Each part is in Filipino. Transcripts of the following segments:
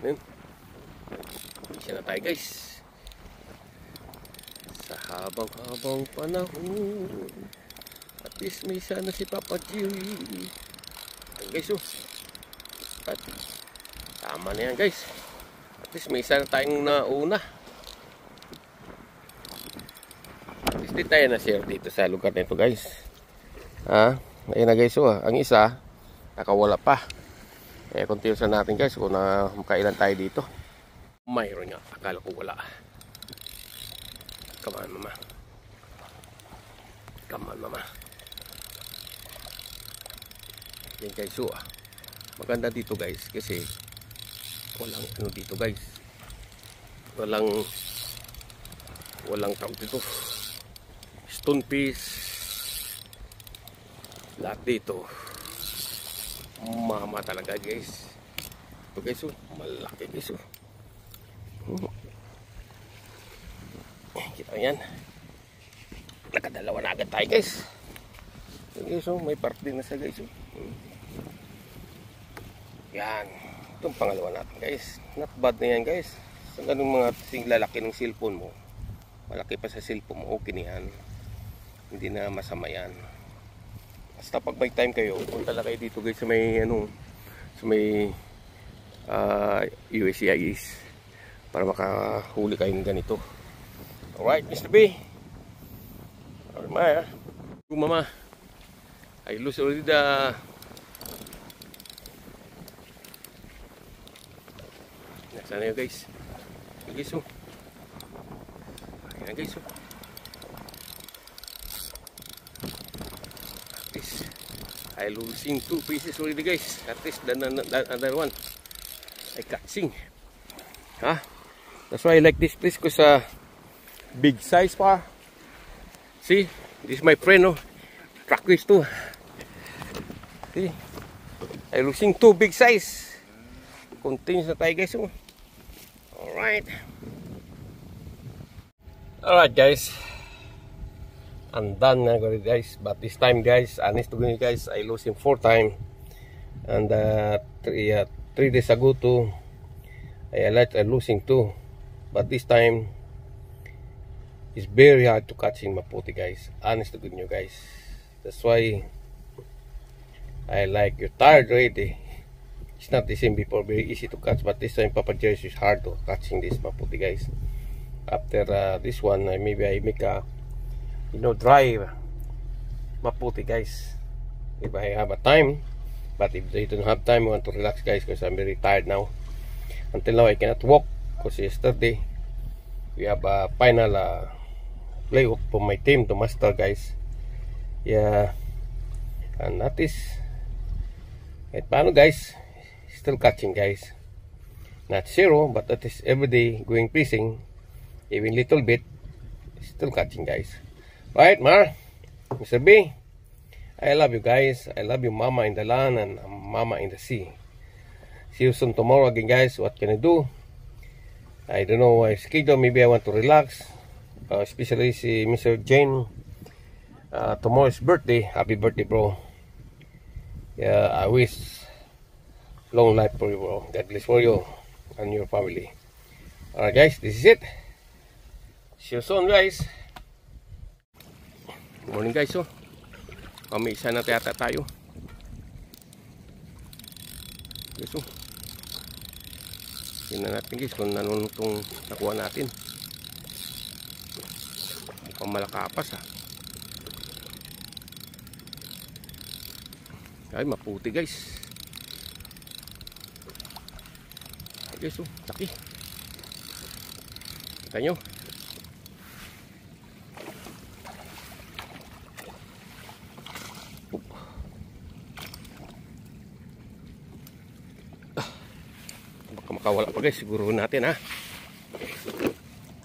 Ayan. Isa na tayo guys. Sa habang panahon. At least may isa na si Papa Jerry. Ayan guys oh. At tama na yan guys. At least may isa na tayong nauna. At least di tayo na-share dito sa lugar na ito guys. Ayan na guys oh. Ang isa nakawala pa. Kaya continuous na natin guys kung makailan tayo dito. Mayroon nga. Akala ko wala. Come on mama. Come on mama. Yan guys oh. Maganda dito guys kasi walang ano dito guys. Walang tawag dito. Stone piece. Lahat dito. Mama talaga guys. Ito guys oh. Malaki guys oh. Kita yan. Nakadalawa na agad tayo guys. Ito guys oh. May part din na sa guys oh. Yan. Itong pangalawa natin guys. Not bad na yan guys. Sa ganun mga sing lalaki ng cellphone mo. Malaki pa sa cellphone mo. Okay na yan. Hindi na masama yan. Basta pag may time kayo, punta lang kayo dito guys sa may ano, sa may USCIS para makahuli kayo ng ganito. Alright, Mr. B. Alright, Maya. Mama, I lose already the sana yun guys. Guys oh. Ayan na guys oh. At least I losing 2 pieces already guys. At least the other one I catching. That's why I like this place because big size pa. See, this is my friend oh. Practice too. See, I losing 2 big size. Continuous na tayo guys oh. Alright guys, I'm done na guys, but this time guys, honest to you guys, I lost him 4 times, and 3 days ago too, I losing 2, but this time it's very hard to catch in Maputi guys, honest to you guys. That's why I like you're tired already. It's not the same before, very easy to catch, but this time Papa Jerry is hard to catching this Maputi guys. After this one, maybe I make a drive Maputi guys if I have a time. But if they don't have time, I want to relax guys because I'm very tired now. Until now I cannot walk because yesterday we have a final playoff for my team to master guys. Yeah, and that is it. Paano guys? Still catching guys, not zero, but that is every day going fishing, even little bit, still catching guys. Right, Mar, Mr. B, I love you guys. I love you, Mama in the land and Mama in the sea. See you soon tomorrow again guys. What can I do? I don't know my schedule. Maybe I want to relax, especially si Mr. Jane. Tomorrow's birthday. Happy birthday bro. Yeah, I wish long life for you bro. God bless for you and your family. Alright guys, this is it. See you soon guys. Good morning guys oh. May isa na yata tayo. Guys oh. Tingnan natin guys kung nanon itong nakuha natin. Mukhang malakapas Ay maputi guys. Guys oh, laki. Kita nyo. Baka makawala pa guys, siguro natin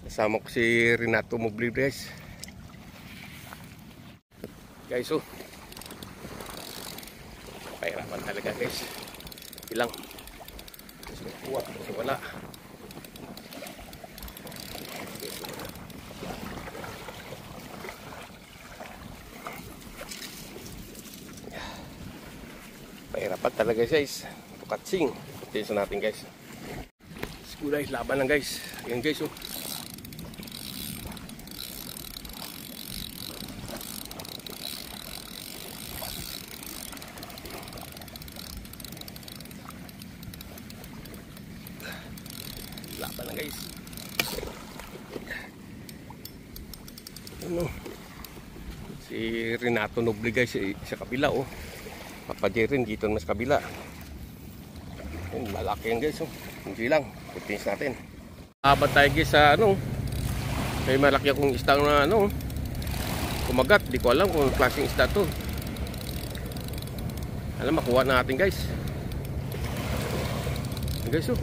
Kasama ko si Renato Mobli guys. Guys oh. Pahirapan talaga guys. Ilang kuha kasi wala. Pahirapan talaga guys. Tukatsing. Tingnan natin guys. Gulay, laban lang guys. Ayan guys, oh. Laban lang guys. Ano? Si Renato Noble guys sa kabila, oh. Papa Jerin dito mas kabila. Ayan, malaki yan guys, oh. Hindi lang. Putinis natin. Abad tayo guys sa ano. May malaki akong isda na ano. Kumagat. Di ko alam kung klaseng isda to. Alam, makuha natin guys. Ayan guys, oh.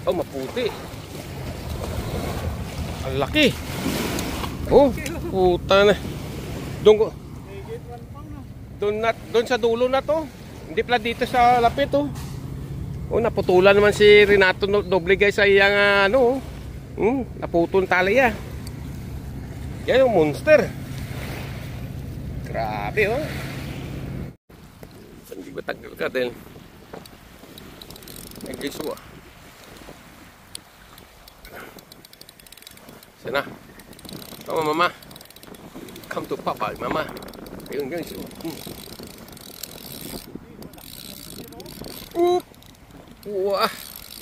Oh, maputi. Ang laki. Oh, puta na. Doon sa dulo na to. Hindi pala dito sa lapit, oh. Oh, naputulan naman si Renato Noble guys sa iyang ano. Naputol tali ya. Yan yung monster. Grabe, oh. Hindi ba tagal ka din? Nag-iso, ah. Sana. Come on, mama. Come to papa, mama. Ayun guys. Wah.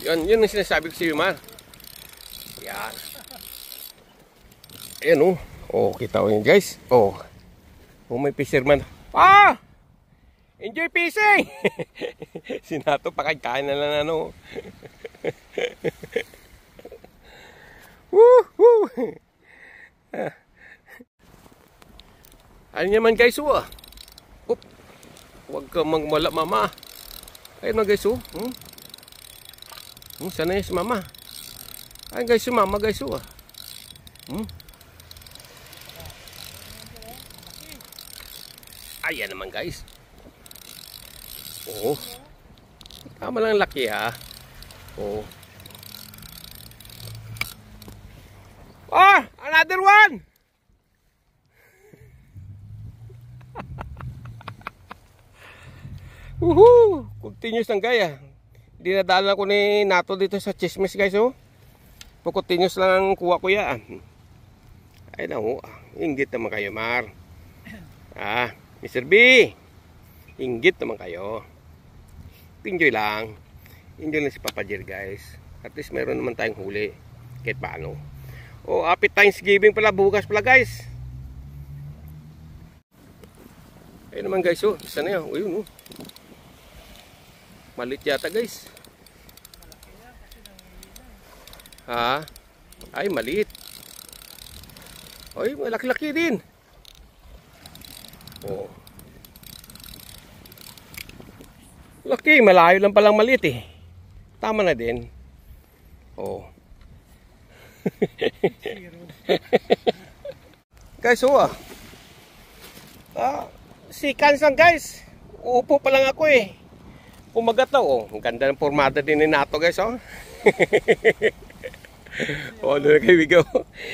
Yan ang sinasabi ko sa iyo, Mar. Yan. Ayan, oh. Oh, kita ko yun guys. Oh. Oh, may fisherman. Ah! Enjoy fishing! Sinato, pakikain na lang ano. Woo! Ano naman guys, oh. Oop. Huwag ka magmala, mama. Ayun na guys, oh. Sana yung si mama. Ayun guys, si mama guys, oh. Ayan naman guys. Oh. Tama lang laki, ha. Oh. Oh, another one. Woohoo! Continuous ang gaya. Dinadala ko ni Nato dito sa chismis guys, oh. Continuous lang ang kuha ko yan. Ay na, oh. Inggit naman kayo, Mar. Ah, Mr. B. Inggit naman kayo. Enjoy lang. Enjoy lang si Papa Jer guys. At least meron naman tayong huli. Kahit paano. Oh, happy Thanksgiving pala bukas pala guys. Ayun naman guys, oh. Isa na yan. Ayun, oh. Malit yata guys. Ha? Ay, maliit. Ay, malaki-laki din. Oh. Laki, malayo lang palang maliit, eh. Tama na din. Oh. Guys, oh. Si Kansang guys. Uupo pa lang ako, eh. Pumagat na, oh. Ang ganda ng formada din ni Nato guys, oh. Oh, there we go.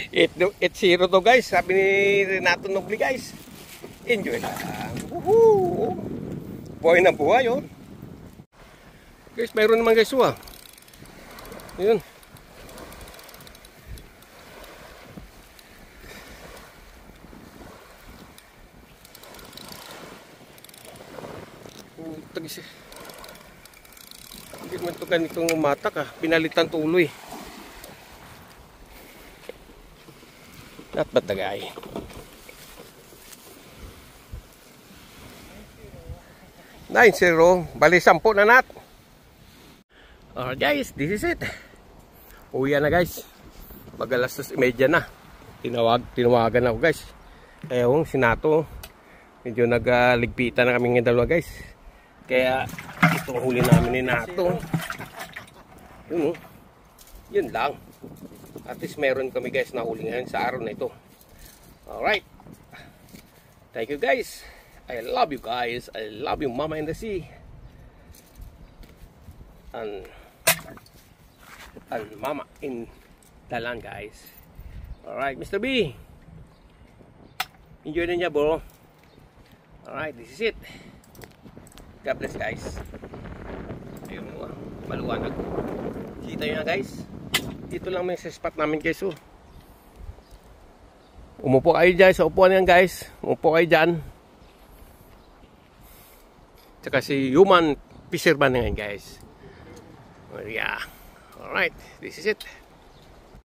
8-0 to guys. Sabi ni Renato Noble guys. Enjoy lang. Woohoo! Buhay na buhay, oh. Guys, mayroon naman guys, oh. Yun. Tagis. Hindi man ito ganitong umatak, ah. Pinalitan tuloy. Not bad the guy. Nine 0. Bali 10 na nat. Alright guys, this is it. Uwi na guys. Mag-alas 2:30 na. Tinawagan ako guys. Ayun, si Nato. Medyo nagligpitan na kami ng dalawa guys. Kaya itong huli namin ni Nato. Yun, oh. Yun lang. At least meron kami guys na huli ngayon sa araw na ito. Alright. Thank you guys. I love you guys. I love you, Mama in the Sea. And Mama in the land guys. Alright, Mr. B. Enjoy na niya, bro. Alright, this is it. God bless guys. Maluwanag. Kita nyo na guys. Dito lang may sa spot namin guys. Oh. Umupo kayo dyan sa upuan yan guys. Umupo kayo dyan. Tsaka si human fisherman ngayon guys. Oh, yeah. Alright. This is it.